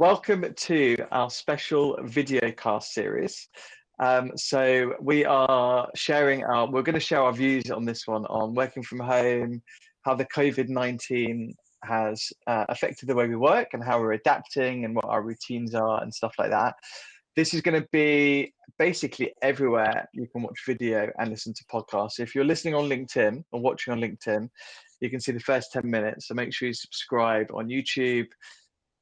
Welcome to our special video cast series. So we're going to share our views on this one on working from home, how the COVID-19 has affected the way we work and how we're adapting and what our routines are and stuff like that. This is going to be basically everywhere you can watch video and listen to podcasts. So if you're listening on LinkedIn or watching on LinkedIn, you can see the first 10 minutes. So make sure you subscribe on YouTube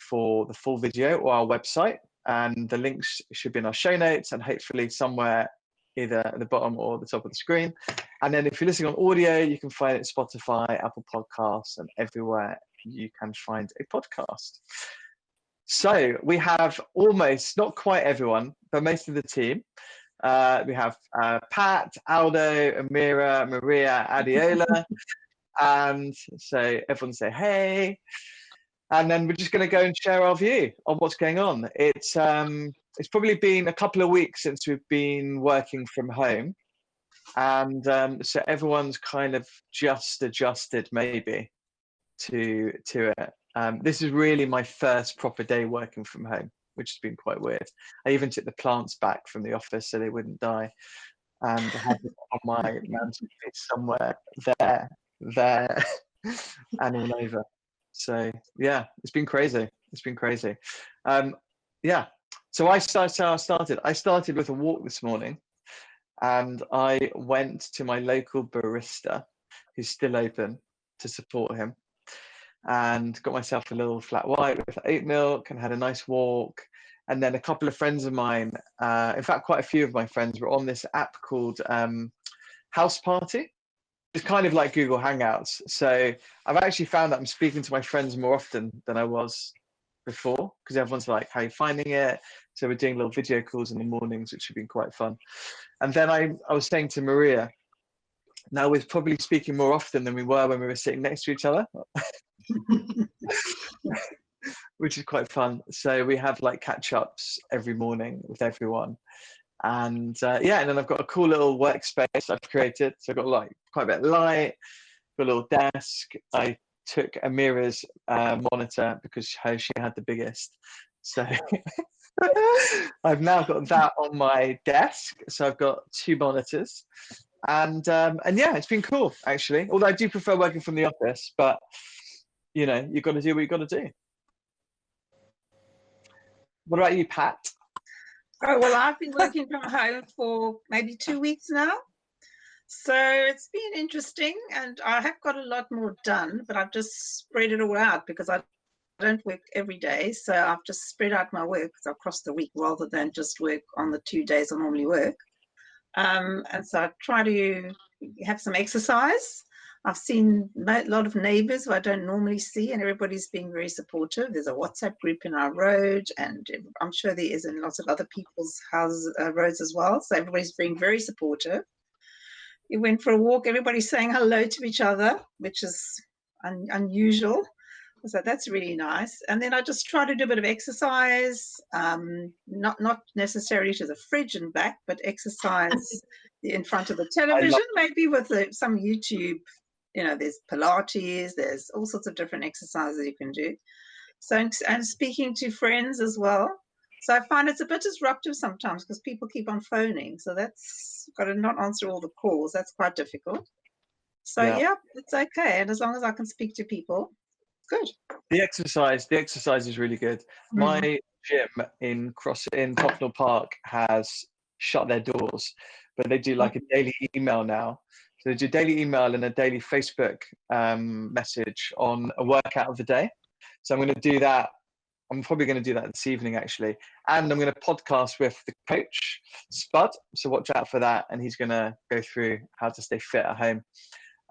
for the full video or our website. And the links should be in our show notes and hopefully somewhere either at the bottom or the top of the screen. And then if you're listening on audio, you can find it Spotify, Apple Podcasts, and everywhere you can find a podcast. So we have almost, not quite everyone, but most of the team. We have Pat, Aldo, Amira, Maria, Adiola. And so everyone say hey. And then we're just going to go and share our view on what's going on. It's probably been a couple of weeks since we've been working from home. And so everyone's kind of just adjusted maybe to it. This is really my first proper day working from home, which has been quite weird. I even took the plants back from the office so they wouldn't die, and I had them on my mantelpiece somewhere there, and all over. So yeah, it's been crazy. It's been crazy. Yeah. So I started with a walk this morning, and I went to my local barista, who's still open, to support him. And got myself a little flat white with oat milk and had a nice walk. And then a couple of friends of mine, in fact, quite a few of my friends were on this app called House Party. It's kind of like Google Hangouts. So I've actually found that I'm speaking to my friends more often than I was before, because everyone's like, how are you finding it? So we're doing little video calls in the mornings, which have been quite fun. And then I was saying to Maria, now we're probably speaking more often than we were when we were sitting next to each other. Which is quite fun. So we have like catch-ups every morning with everyone. And yeah, and then I've got a cool little workspace I've created. So I've got like quite a bit of light, got a little desk. I took Amira's monitor because she had the biggest. So I've now got that on my desk. So I've got 2 monitors. And yeah, it's been cool actually. Although I do prefer working from the office, but you know, you've got to do what you've got to do. What about you, Pat? Oh, well, I've been working from home for maybe 2 weeks now. So it's been interesting, and I have got a lot more done, but I've just spread it all out because I don't work every day. So I've just spread out my work across the week rather than just work on the 2 days I normally work. And so I try to have some exercise. I've seen a lot of neighbours who I don't normally see, and everybody's being very supportive. There's a WhatsApp group in our road, and I'm sure there is in lots of other people's houses, roads as well. So everybody's being very supportive. We went for a walk. Everybody's saying hello to each other, which is unusual. So that's really nice. And then I just try to do a bit of exercise, not necessarily to the fridge and back, but exercise in front of the television, maybe with some YouTube. You know, there's Pilates, there's all sorts of different exercises you can do. So, and speaking to friends as well. So I find it's a bit disruptive sometimes because people keep on phoning. So that's got to not answer all the calls. That's quite difficult. So yeah, it's okay. And as long as I can speak to people, good. The exercise is really good. Mm-hmm. My gym in Tottenham Park has shut their doors, but they do like a daily email now. So they do daily email and a daily Facebook message on a workout of the day. So I'm going to do that. I'm probably going to do that this evening, actually. And I'm going to podcast with the coach, Spud. So watch out for that. And he's going to go through how to stay fit at home.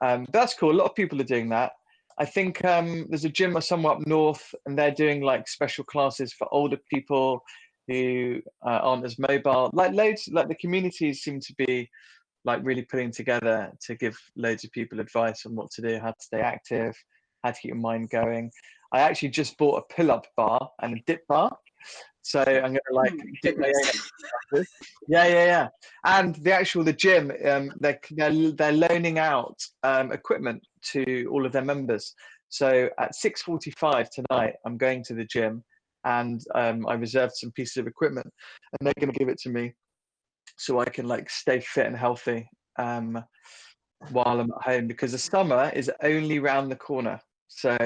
But that's cool. A lot of people are doing that. I think there's a gym somewhere up north, and they're doing like special classes for older people who aren't as mobile. Like the communities seem to be like really putting together to give loads of people advice on what to do, how to stay active, how to keep your mind going. I actually just bought a pull-up bar and a dip bar. So I'm going to like dip my own. Yeah. And the gym, they're loaning out equipment to all of their members. So at 6:45 tonight, I'm going to the gym and I reserved some pieces of equipment, and they're going to give it to me so I can like stay fit and healthy while I'm at home, because the summer is only round the corner. So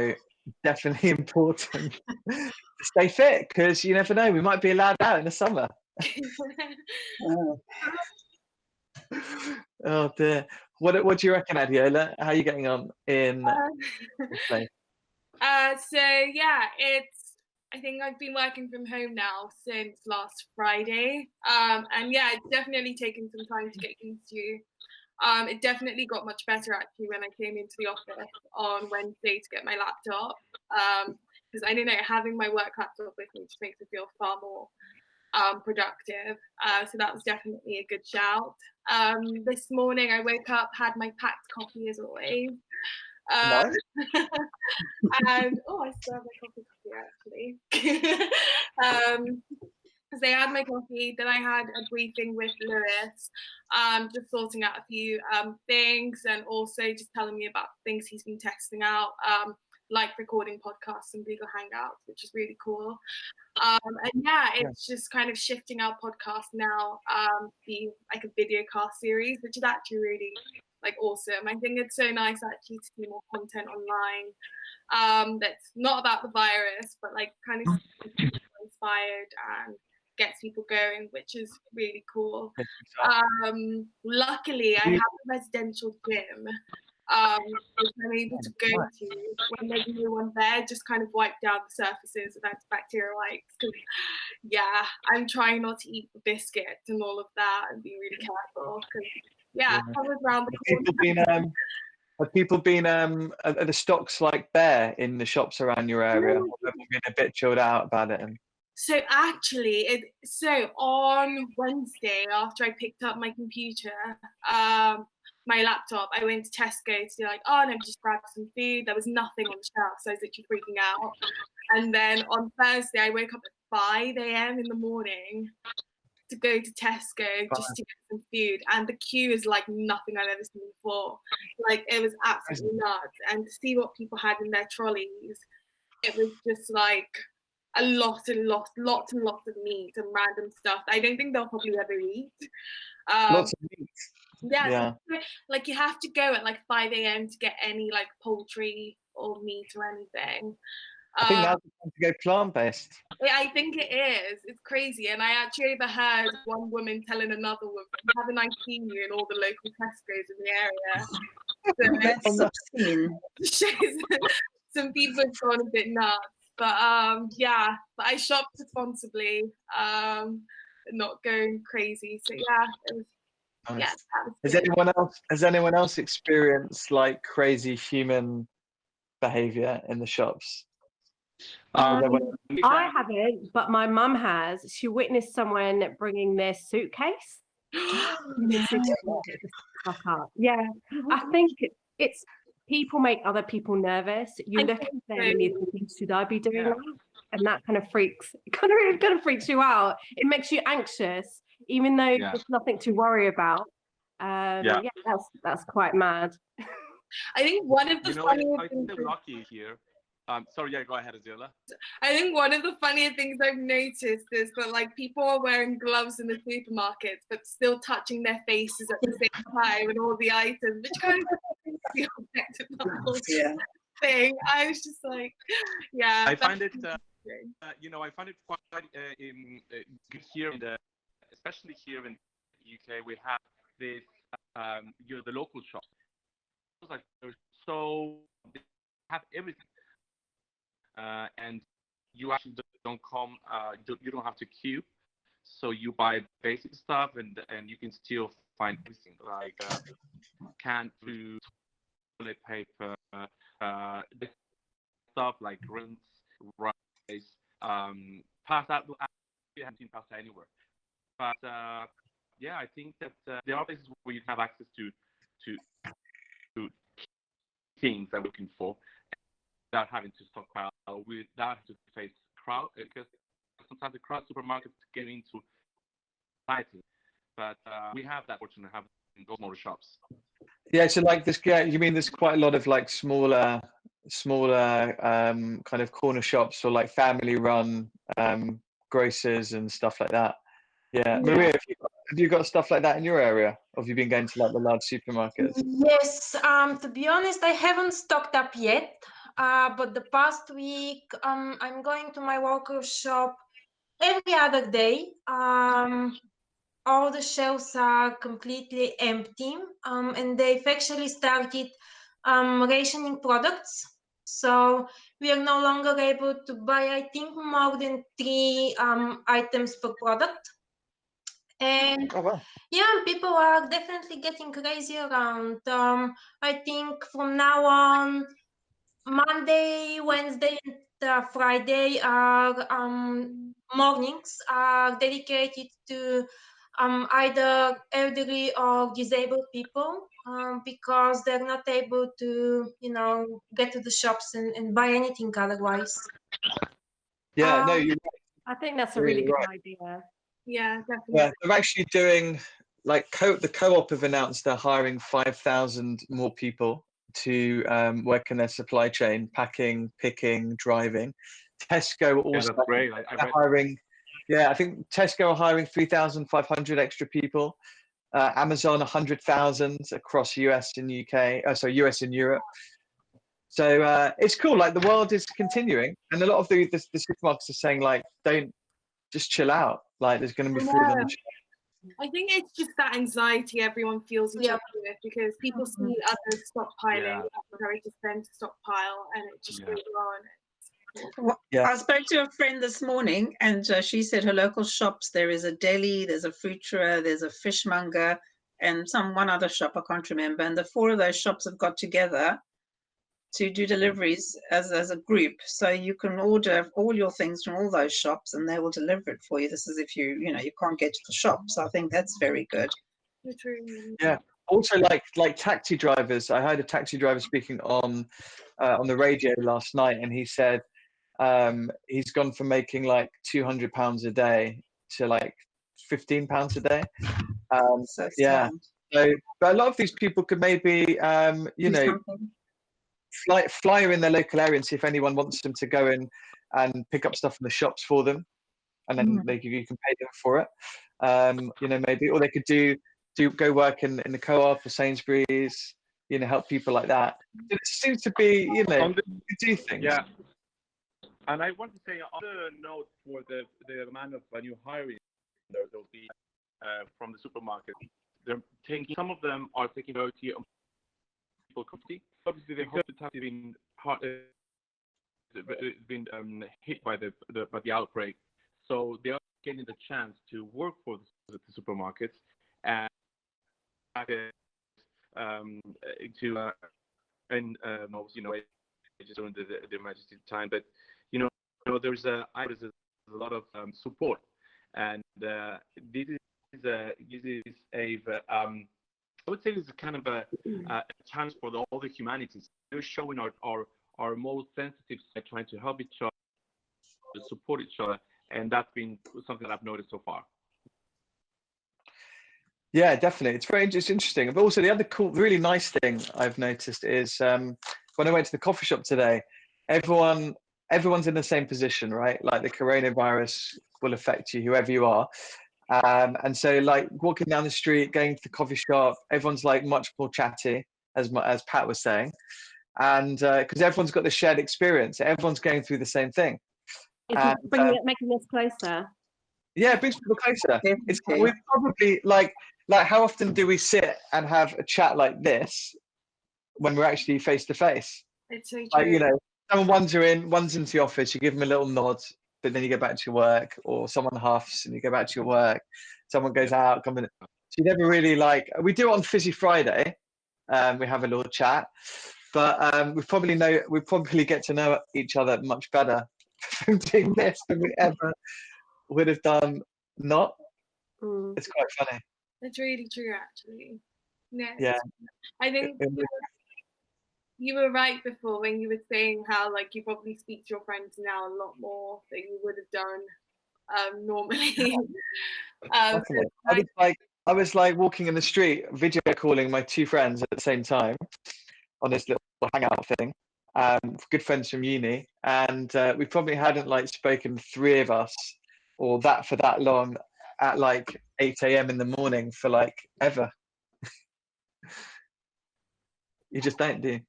definitely important to stay fit, because you never know, we might be allowed out in the summer. Oh dear. What do you reckon, Adiola? How are you getting on in this place? So yeah, I think I've been working from home now since last Friday. And yeah, it's definitely taken some time to get used to. It definitely got much better actually when I came into the office on Wednesday to get my laptop. Because I don't know, having my work laptop with me just makes me feel far more productive. So that was definitely a good shout. This morning I woke up, had my packed coffee as always. Nice. And I still have my coffee actually. Because I had my coffee, then I had a briefing with Lewis, just sorting out a few things, and also just telling me about things he's been testing out, like recording podcasts and Google Hangouts, which is really cool. And yeah, it's just kind of shifting our podcast now, be like a video cast series, which is actually really like awesome. I think it's so nice actually to see more content online that's not about the virus, but like kind of inspired and gets people going, which is really cool. Luckily I have a residential gym which I'm able to go to when there's no one there, just kind of wipe down the surfaces of antibacterial wipes, because yeah, I'm trying not to eat the biscuits and all of that and be really careful, because around the corner. Have people been are the stocks like bare in the shops around your area? Or have you been a bit chilled out about it? So actually, on Wednesday, after I picked up my computer, my laptop, I went to Tesco to be like, let me just grab some food. There was nothing on the shelf, so I was literally freaking out. And then on Thursday, I woke up at 5 a.m. in the morning to go to Tesco just to get some food, and the queue is like nothing I've ever seen before. Like, it was absolutely nuts, and to see what people had in their trolleys, it was just like lots and lots of meat and random stuff that I don't think they'll probably ever eat. Lots of meat. Yeah. Like you have to go at like 5 a.m. to get any like poultry or meat or anything. I think now's the time to go plant-based. I think it is. It's crazy. And I actually overheard one woman telling another woman, haven't I seen you in all the local Tesco's in the area? So that's obscene. Some people have gone a bit nuts. But yeah, but I shopped responsibly, not going crazy. So yeah, it was. Nice. Yeah. Has anyone else experienced like crazy human behavior in the shops? I haven't, but my mum has. She witnessed someone bringing their suitcase. Yeah, I think it's people make other people nervous. You look at them and you think, should I be doing that? And that kind of freaks you out. It makes you anxious, even though there's nothing to worry about. That's quite mad. I think one of the I think they're lucky here. Sorry, go ahead, Azila. I think one of the funnier things I've noticed is that like people are wearing gloves in the supermarkets, but still touching their faces at the same time and all the items, which kind of the object of the whole thing. I was just like, I find it, I find it quite good here, especially here in the UK. We have this, the local shops. Like they have everything. And you actually don't come, you don't have to queue, so you buy basic stuff, and you can still find everything like canned food, toilet paper, stuff like rinse, rice, pasta. I haven't seen pasta anywhere, but I think that there are places where you have access to things that we're looking for, without having to stockpile, without having to face crowd, because sometimes the crowd supermarkets get into society. But we have that fortune to have in those smaller shops. Yeah, so like this, you mean there's quite a lot of like smaller smaller kind of corner shops or like family run grocers and stuff like that. Yeah. Maria, have you got stuff like that in your area? Or have you been going to like the large supermarkets? Yes, to be honest, I haven't stocked up yet. But the past week, I'm going to my local shop every other day. All the shelves are completely empty, and they've actually started rationing products. So we are no longer able to buy, I think, more than 3 items per product. And Oh wow. yeah, people are definitely getting crazy around. I think from now on, Monday, Wednesday, and Friday are mornings are dedicated to either elderly or disabled people, because they're not able to, get to the shops and buy anything otherwise. Yeah, no, Um, you're I think that's a Really really good right. idea. Yeah, definitely. Yeah, they're actually doing like the co-op have announced they're hiring 5,000 more people to work in their supply chain, packing, picking, driving. Tesco Yeah, also that's great. are hiring. Yeah, I think Tesco are hiring 3,500 extra people. Amazon 100,000 across US and UK. US and Europe. So it's cool. Like the world is continuing, and a lot of the supermarkets are saying like, don't just chill out. Like there's going to be food on the shelf. I think it's just that anxiety everyone feels each Yeah. other with, because people see others stockpiling, encourages them to stockpile, and it just goes on. Well, Yeah. I spoke to a friend this morning, and she said her local shops, there is a deli, there's a fruiterer, there's a fishmonger, and one other shop I can't remember. And the 4 of those shops have got together to do deliveries as a group. So you can order all your things from all those shops, and they will deliver it for you. This is if you can't get to the shop. So I think that's very good. Yeah. Also, like taxi drivers. I heard a taxi driver speaking on the radio last night, and he said he's gone from making like £200 a day to like £15 a day. So yeah. So, but a lot of these people could maybe flyer in their local area and see if anyone wants them to go in and pick up stuff from the shops for them, and then you can pay them for it. Maybe, or they could go work in the co-op or Sainsbury's. Help people like that. It seems to be, do things. Yeah. And I want to say other note for the amount of new hiring there'll be from the supermarket. They're taking, some of them are taking priority on people community. Obviously, the hospitality been hit by the outbreak, so they are getting the chance to work for the supermarkets and just during the emergency time. But there's a lot of support, and this is I would say this is kind of a chance for all the humanities. They're showing our most sensitive side, trying to help each other, to support each other, and that's been something that I've noticed so far. Yeah, definitely. It's interesting. But also the other cool, really nice thing I've noticed is when I went to the coffee shop today, everyone's in the same position, right? Like the coronavirus will affect you, whoever you are. And so like walking down the street, going to the coffee shop, everyone's like much more chatty, as Pat was saying. And because everyone's got the shared experience, everyone's going through the same thing. It's making us closer. Yeah, it brings people closer. It's we probably like how often do we sit and have a chat like this when we're actually face to face? It's so true. Like, one's into the office, you give them a little nod, but then you go back to your work, or someone huffs and you go back to your work. Someone goes out, so you never really we do it on Fizzy Friday. We have a little chat, but we probably get to know each other much better from doing this than we ever would have done not. It's quite funny. It's really true, actually. Yeah. I think you were right before when you were saying how you probably speak to your friends now a lot more than you would have done normally. I was walking in the street, video calling my 2 friends at the same time on this little hangout thing, good friends from uni, and we probably hadn't like spoken, three of us, or that for that long, at like 8 a.m. in the morning for like ever. You just don't, do you?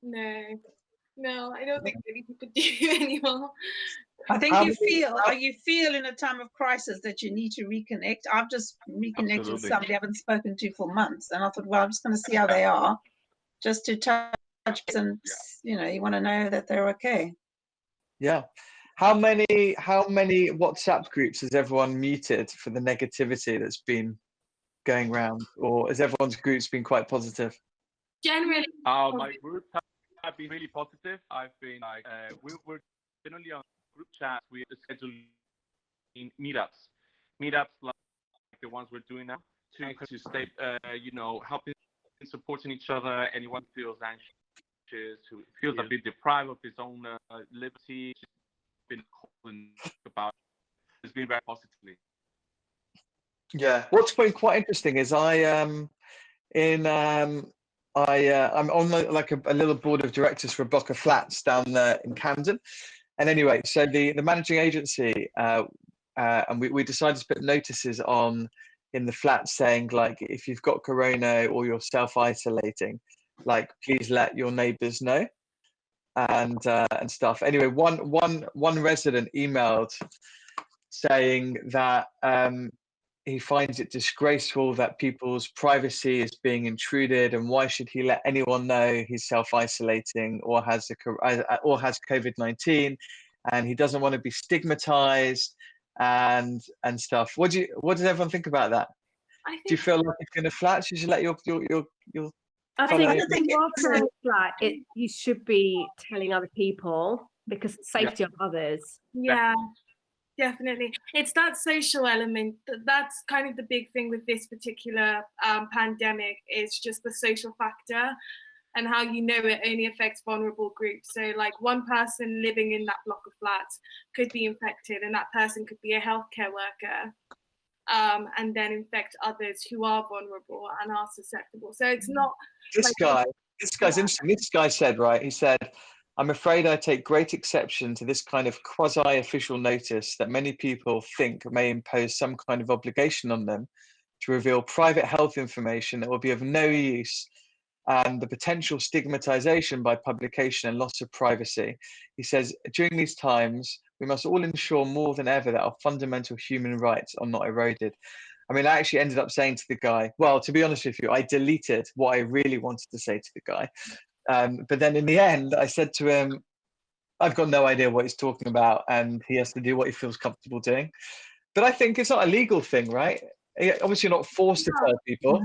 No, I don't think many people do anymore. I think How you many- feel in a time of crisis that you need to reconnect. I've just reconnected with Absolutely. somebody I haven't spoken to for months, and I thought, well, I'm just going to see how they are, just to touch and you know, you want to know that they're okay. Yeah. How many WhatsApp groups has everyone muted for the negativity that's been going around, or has everyone's groups been quite positive? Generally, My groups have been really positive. I've been like, we're generally on group chats. We're scheduling meetups like the ones we're doing now to stay, helping, supporting each other. Anyone who feels anxious, who feels a bit deprived of his own liberty, been calling about. It's been very positively. Yeah. What's been quite interesting is I'm on a little board of directors for a block of flats down there in Camden. And anyway, so the managing agency and we decided to put notices on in the flat saying, like, if you've got corona or you're self-isolating, like, please let your neighbors know and stuff. Anyway, one resident emailed saying that he finds it disgraceful that people's privacy is being intruded, and why should he let anyone know he's self-isolating or has COVID-19, and he doesn't want to be stigmatized and stuff. What does everyone think about that? Do you feel like if you're in a flat, you should let your I follow think your- if you are sharing a flat, you should be telling other people, because it's safety of others. yeah, definitely. It's that social element. That's kind of the big thing with this particular pandemic, is just the social factor, and how you know it only affects vulnerable groups. So like one person living in that block of flats could be infected, and that person could be a healthcare worker, and then infect others who are vulnerable and are susceptible. So it's not This like, guy's interesting. This guy said, right, he said, I'm afraid I take great exception to this kind of quasi-official notice that many people think may impose some kind of obligation on them to reveal private health information that will be of no use, and the potential stigmatization by publication and loss of privacy. He says, during these times, we must all ensure more than ever that our fundamental human rights are not eroded. I mean, I actually ended up saying to the guy, well, to be honest with you, I deleted what I really wanted to say to the guy. But then in the end, I said to him, I've got no idea what he's talking about, and he has to do what he feels comfortable doing. But I think it's not a legal thing, right? Obviously, you're not forced to tell people.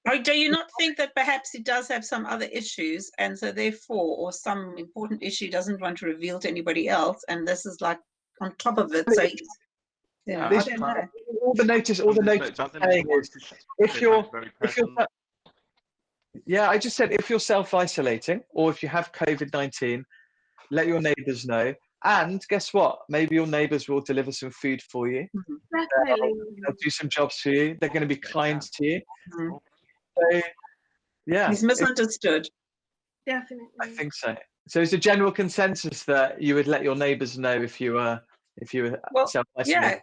Or do you not think that perhaps he does have some other issues, and so therefore, or some important issue doesn't want to reveal to anybody else, and this is like on top of it? So, I don't know. All the notice saying is, if you're yeah, I just said, if you're self-isolating or if you have COVID-19, let your neighbours know. And guess what? Maybe your neighbours will deliver some food for you. definitely. They'll do some jobs for you. They're going to be kind to you. Mhm. So, yeah, He's misunderstood. Definitely. I think so. So it's a general consensus that you would let your neighbours know if you were Well, self-isolating. yeah,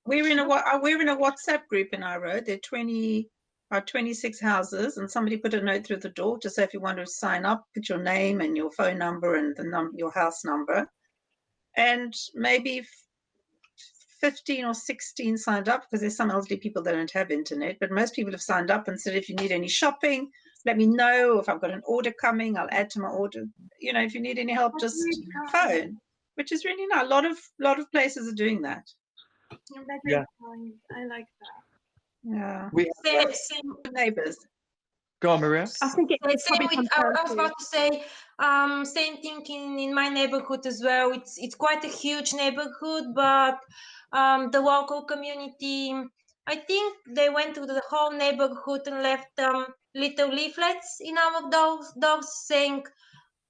we're in a WhatsApp group in our road. There are 26 houses, and somebody put a note through the door to say if you want to sign up, put your name and your phone number and your house number. And maybe 15 or 16 signed up, because there's some elderly people that don't have internet, but most people have signed up and said, if you need any shopping, let me know. If I've got an order coming, I'll add to my order. If you need any help, just phone, which is really nice. A lot of places are doing that. Yeah. I like that. Yeah. Same. Neighbors. Go on, Maria. I think it's Same probably with, I was about to say, same thing in my neighborhood as well. It's quite a huge neighborhood, but the local community, I think they went to the whole neighborhood and left little leaflets in our doors saying,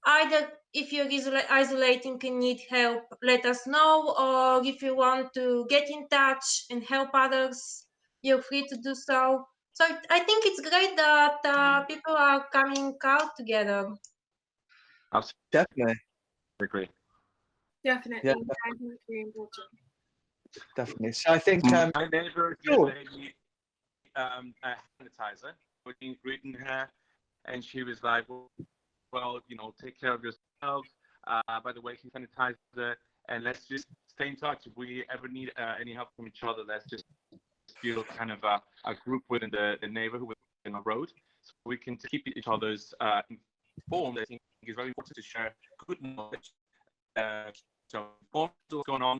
either if you're isolating and need help, let us know, or if you want to get in touch and help others, you're free to do so. So I think it's great that people are coming out together. Absolutely. Definitely. Agree. Definitely. Yeah. I think it's really important. Definitely. So I think My neighbor cool. gave me a sanitizer, putting greeting her, and she was like, well, you know, take care of yourself. By the way, sanitizer, and let's just stay in touch. If we ever need any help from each other, let's just build kind of a group within the neighborhood, within our road, so we can keep each other's informed. I think it's very important to share good knowledge. So informed what's going on,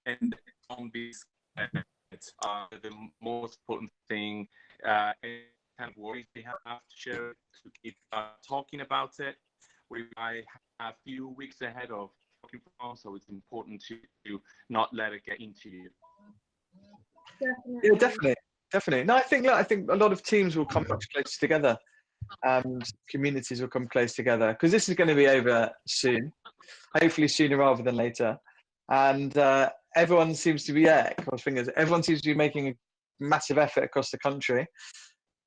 and don't be scared. The most important thing, any kind of worries we have to share, to keep talking about it. I have a few weeks ahead of working from home, so it's important to not let it get into you. Definitely. Yeah, definitely. No, I think a lot of teams will come much closer together, and communities will come close together, because this is going to be over soon, hopefully sooner rather than later. And everyone seems to be, cross fingers, everyone seems to be making a massive effort across the country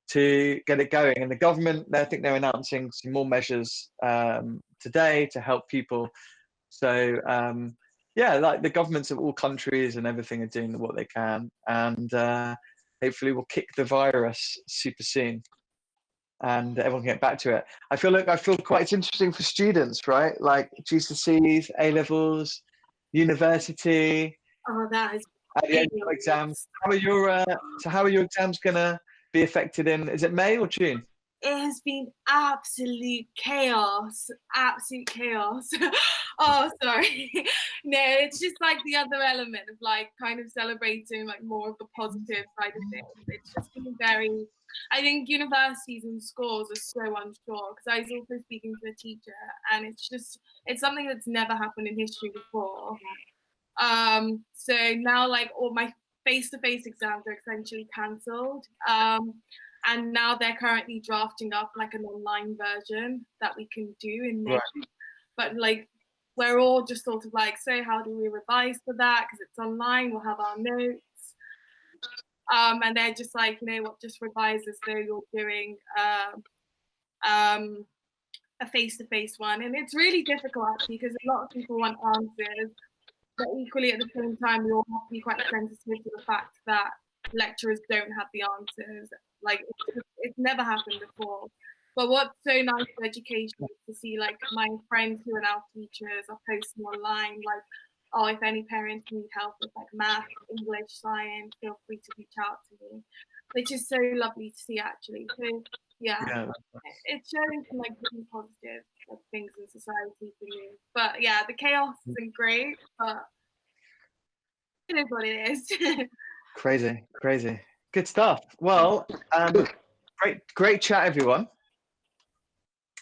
to get it going. And the government, I think they're announcing some more measures today to help people. So like the governments of all countries and everything are doing what they can, and hopefully we'll kick the virus super soon, and everyone can get back to it. I feel quite it's interesting for students, right? Like GCSEs, A levels, university, Oh, that is at the end of exams. How are your exams gonna be affected in? Is it May or June? It has been absolute chaos. Oh, sorry. No, it's just like the other element of like kind of celebrating like more of the positive side of things. It's just been very, I think universities and schools are so unsure, because I was also speaking to a teacher, and it's something that's never happened in history before. So now like all my face-to-face exams are essentially cancelled. And now they're currently drafting up like an online version that we can do in May. Right. But like we're all just sort of like, so how do we revise for that? Because it's online, we'll have our notes. And they're just like, you know what, just revise as though you're doing a face-to-face one. And it's really difficult actually, because a lot of people want answers, but equally at the same time, we all have to be quite sensitive to the fact that lecturers don't have the answers. Like it's never happened before. But what's so nice for education is to see like my friends who are now teachers are posting online like, oh, if any parents need help with like math, English, science, feel free to reach out to me, which is so lovely to see actually. So yeah. It's showing some like really positive like, things in society for you. But yeah, the chaos isn't great, but it is what it is. Crazy. Good stuff. Well, great chat, everyone.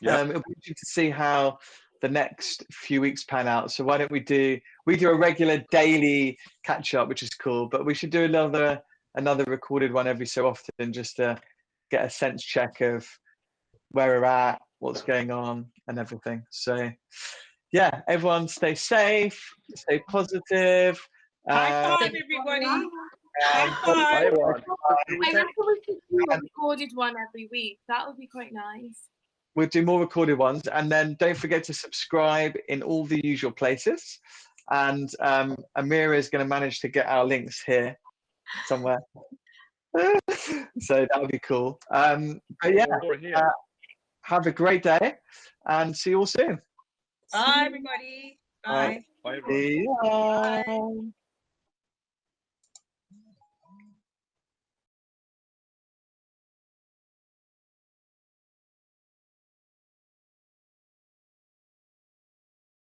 It'll be interesting to see how the next few weeks pan out. So why don't we do a regular daily catch up, which is cool, but we should do another recorded one every so often, just to get a sense check of where we're at, what's going on, and everything. So yeah, everyone stay safe, stay positive. High five, everybody. High five. I reckon we should do a recorded one every week. That would be quite nice. We'll do more recorded ones, and then don't forget to subscribe in all the usual places. And Amira is going to manage to get our links here somewhere. So that would be cool. But yeah, have a great day, and see you all soon. Bye, everybody. Bye. Bye, everyone. Bye.